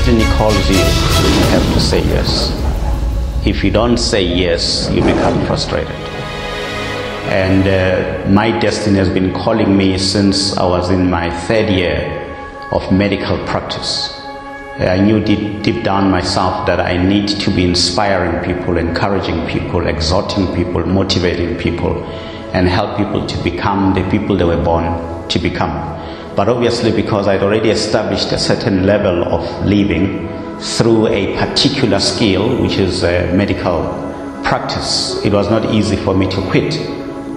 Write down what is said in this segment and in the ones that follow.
destiny calls you, you have to say yes. If you don't say yes, you become frustrated. And my destiny has been calling me since I was in my 3rd year of medical practice. I knew deep down myself that I need to be inspiring people, encouraging people, exhorting people, motivating people, and help people to become the people they were born to become. But obviously, because I'd already established a certain level of living through a particular skill, which is medical practice, it was not easy for me to quit.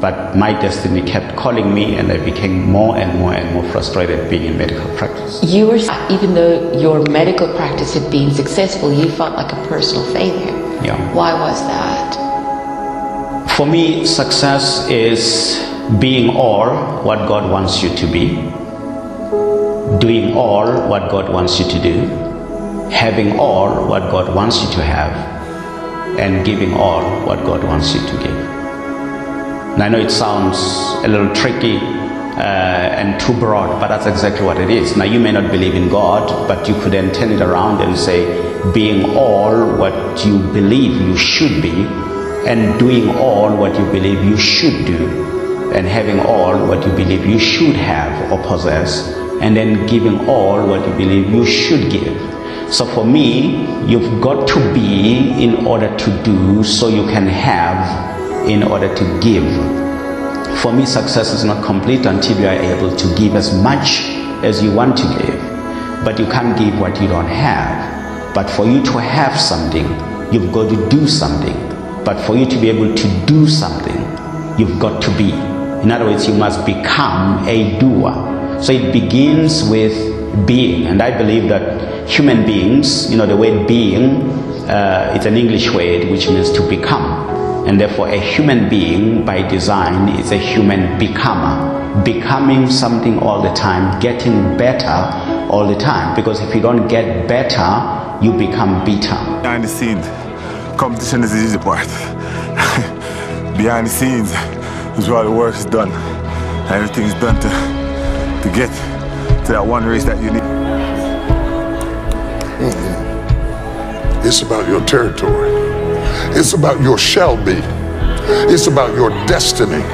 But my destiny kept calling me, and I became more and more frustrated being in medical practice. You were, even though your medical practice had been successful, you felt like a personal failure. Yeah. Why was that? For me, success is being all what God wants you to be, doing all what God wants you to do, having all what God wants you to have, and giving all what God wants you to give. And I know it sounds a little tricky and too broad, but that's exactly what it is. Now, you may not believe in God, but you could then turn it around and say, being all what you believe you should be, and doing all what you believe you should do, and having all what you believe you should have or possess, and then giving all what you believe you should give. So for me, you've got to be in order to do, so you can have in order to give. For me, success is not complete until you are able to give as much as you want to give. But you can't give what you don't have. But for you to have something, you've got to do something. But for you to be able to do something, you've got to be. In other words, you must become a doer. So it begins with being. And I believe that human beings, the word being, it's an English word which means to become. And therefore, a human being by design is a human becomer, becoming something all the time, getting better all the time. Because if you don't get better, you become bitter. Behind the scenes, competition is the easy part. Behind the scenes is where the work is done. Everything is done to get to that one race that you need. It's about your territory. It's about your shall be. It's about your destiny.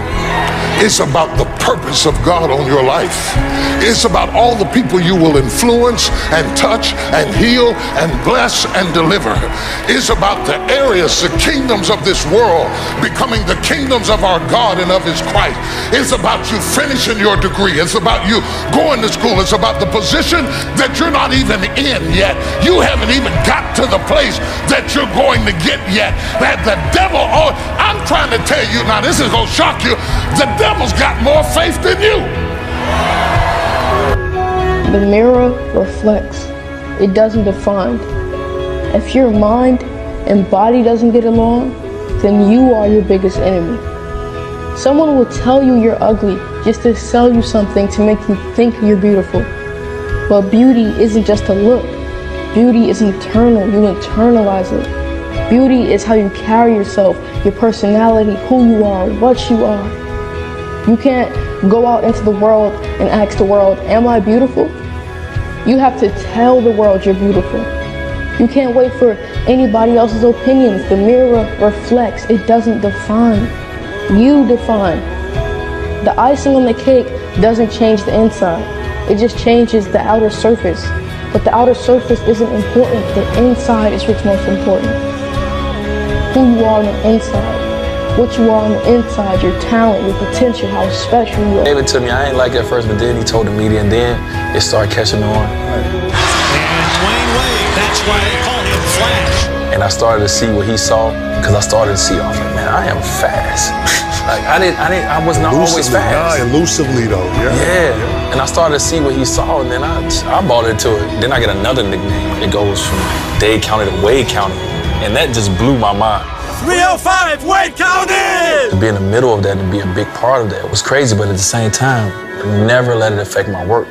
It's about the purpose of God on your life. It's about all the people you will influence and touch and heal and bless and deliver. It's about the areas, the kingdoms of this world becoming the kingdoms of our God and of His Christ. It's about you finishing your degree. It's about you going to school. It's about the position that you're not even in yet. You haven't even got to the place that you're going to get yet. That the devil, I'm trying to tell you now, this is going to shock you. The devil's got more faith than you. The mirror reflects. It doesn't define. If your mind and body doesn't get along, then you are your biggest enemy. Someone will tell you you're ugly just to sell you something to make you think you're beautiful. But beauty isn't just a look. Beauty is internal. You internalize it. Beauty is how you carry yourself, your personality, who you are, what you are. You can't go out into the world and ask the world, am I beautiful? You have to tell the world you're beautiful. You can't wait for anybody else's opinions. The mirror reflects. It doesn't define. You define. The icing on the cake doesn't change the inside. It just changes the outer surface. But the outer surface isn't important. The inside is what's most important. Who you are on the inside. What you are on the inside, your talent, your potential, how special you are. He gave it to me. I ain't like it at first, but then he told the media, and then it started catching on. And Dwayne Wade, that's why they call him Flash. And I started to see what he saw, because I started to see, I was like, man, I am fast. Like, I was not always fast. Elusively though, Yeah. And I started to see what he saw, and then I bought into it. Then I get another nickname. It goes from Dade County to Wade County. And that just blew my mind. 305, Wade County! To be in the middle of that and be a big part of that was crazy, but at the same time, never let it affect my work.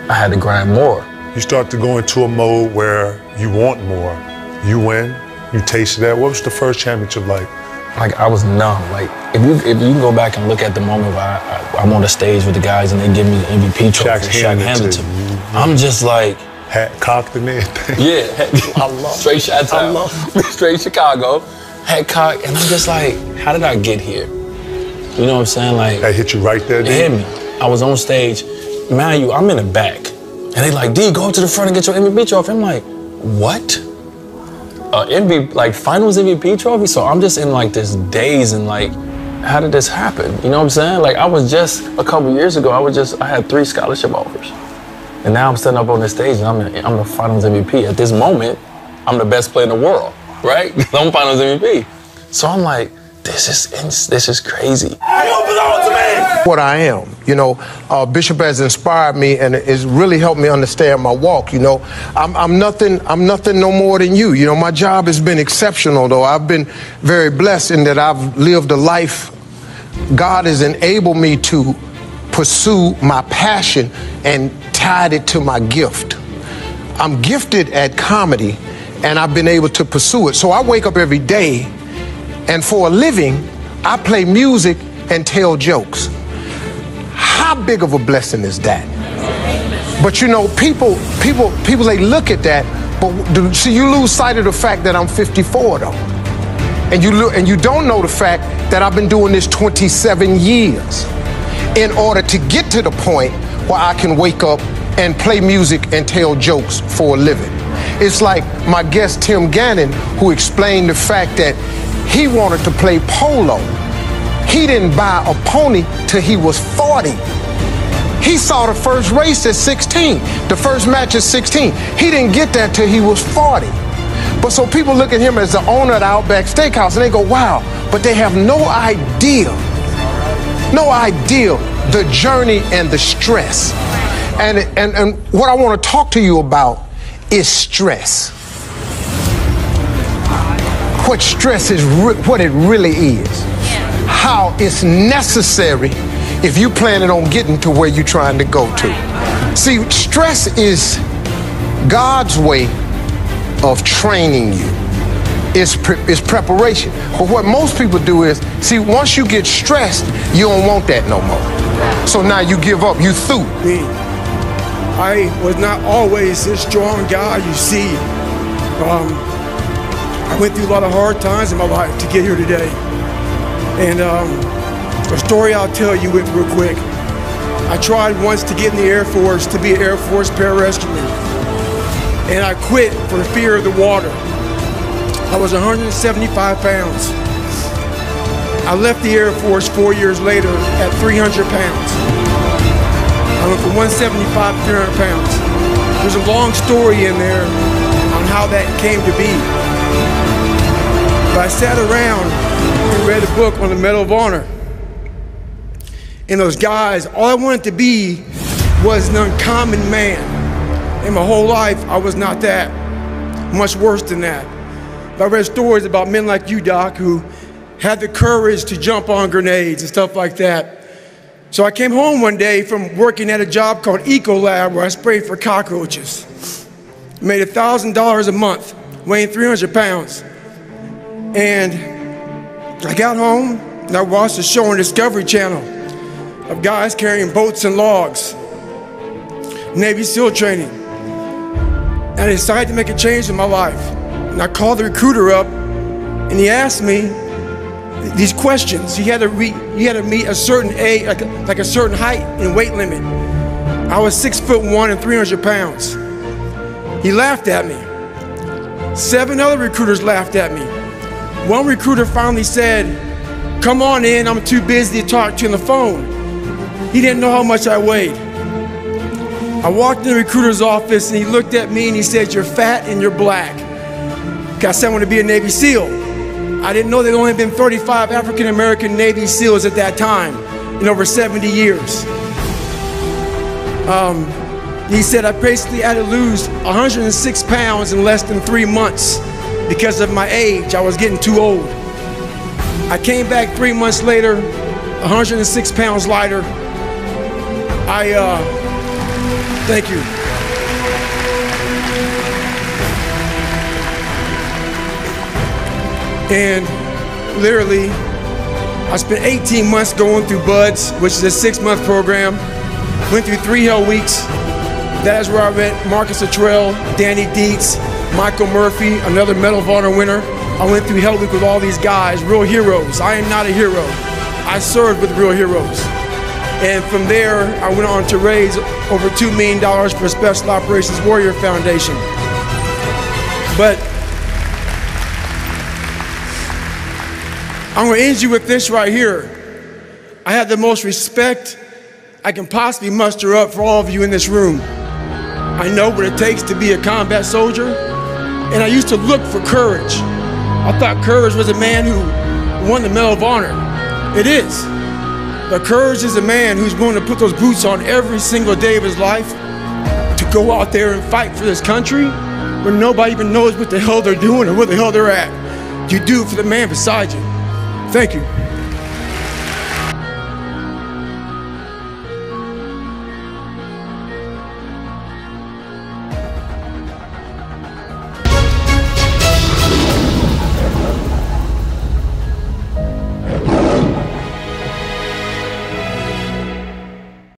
I had to grind more. You start to go into a mode where you want more. You win, you tasted that. What was the first championship like? Like, I was numb. Like, if you go back and look at the moment where I'm on the stage with the guys and they give me the MVP trophy, Shaq handed to me. I'm just like, Hat cocked and everything. Yeah, I love straight shot I town. love Straight Chicago. Hat cocked, and I'm just like, how did I get here? You know what I'm saying? Like, that hit you right there, it hit me. I was on stage, man, I'm in the back. And they like, D, go up to the front and get your MVP trophy. I'm like, what? Like finals MVP trophy? So I'm just in like this daze and like, how did this happen? You know what I'm saying? Like I was just, a couple years ago, I had 3 scholarship offers. And now I'm standing up on this stage and I'm the finals MVP. At this moment, I'm the best player in the world, right? I'm finals MVP. So I'm like, this is crazy. You don't belong to me! What I am, you know, Bishop has inspired me and it's really helped me understand my walk. You know, I'm nothing no more than you. You know, my job has been exceptional, though. I've been very blessed in that I've lived a life. God has enabled me to pursue my passion and tied it to my gift. I'm gifted at comedy and I've been able to pursue it. So I wake up every day and for a living, I play music and tell jokes. How big of a blessing is that? But you know, people, they look at that, but see, you lose sight of the fact that I'm 54 though. And you don't know the fact that I've been doing this 27 years in order to get to the point where I can wake up and play music and tell jokes for a living. It's like my guest Tim Gannon, who explained the fact that he wanted to play polo. He didn't buy a pony till he was 40. He saw the first race at 16, the first match at 16. He didn't get that till he was 40. But so people look at him as the owner of the Outback Steakhouse and they go, wow, but they have no idea the journey and the stress. And what I want to talk to you about is stress. What stress is, what it really is. How it's necessary if you're planning on getting to where you're trying to go to. See, stress is God's way of training you. It's preparation. But what most people do is, see, once you get stressed, you don't want that no more. So now you give up, you through. I was not always this strong guy you see. I went through a lot of hard times in my life to get here today. And a story I'll tell you real quick. I tried once to get in the Air Force to be an Air Force pararescueman. And I quit for fear of the water. I was 175 pounds. I left the Air Force 4 years later at 300 pounds. I went from 175 to 300 pounds. There's a long story in there on how that came to be. But I sat around and read a book on the Medal of Honor. And those guys, all I wanted to be was an uncommon man. In my whole life, I was not that. Much worse than that. But I read stories about men like you, Doc, who had the courage to jump on grenades and stuff like that. So I came home one day from working at a job called Ecolab where I sprayed for cockroaches. Made $1,000 a month, weighing 300 pounds. And I got home and I watched a show on Discovery Channel of guys carrying boats and logs, Navy SEAL training. And I decided to make a change in my life. And I called the recruiter up and he asked me these questions. You had to meet a certain age, like a certain height and weight limit. I was 6'1" and 300 pounds. He laughed at me. 7 other recruiters laughed at me. One recruiter finally said, "Come on in, I'm too busy to talk to you on the phone." He didn't know how much I weighed. I walked in the recruiter's office and he looked at me and he said, "You're fat and you're black." I said I want to be a Navy SEAL. I didn't know there'd only been 35 African-American Navy SEALs at that time in over 70 years. He said I basically had to lose 106 pounds in less than 3 months because of my age. I was getting too old. I came back 3 months later, 106 pounds lighter. Thank you. And literally, I spent 18 months going through BUDS, which is a 6-month program. Went through 3 hell weeks. That is where I met Marcus Luttrell, Danny Dietz, Michael Murphy, another Medal of Honor winner. I went through Hell Week with all these guys, real heroes. I am not a hero. I served with real heroes. And from there, I went on to raise over $2 million for Special Operations Warrior Foundation. But I'm going to end you with this right here. I have the most respect I can possibly muster up for all of you in this room. I know what it takes to be a combat soldier, and I used to look for courage. I thought courage was a man who won the Medal of Honor. It is. But courage is a man who's willing to put those boots on every single day of his life to go out there and fight for this country when nobody even knows what the hell they're doing or where the hell they're at. You do it for the man beside you. Thank you.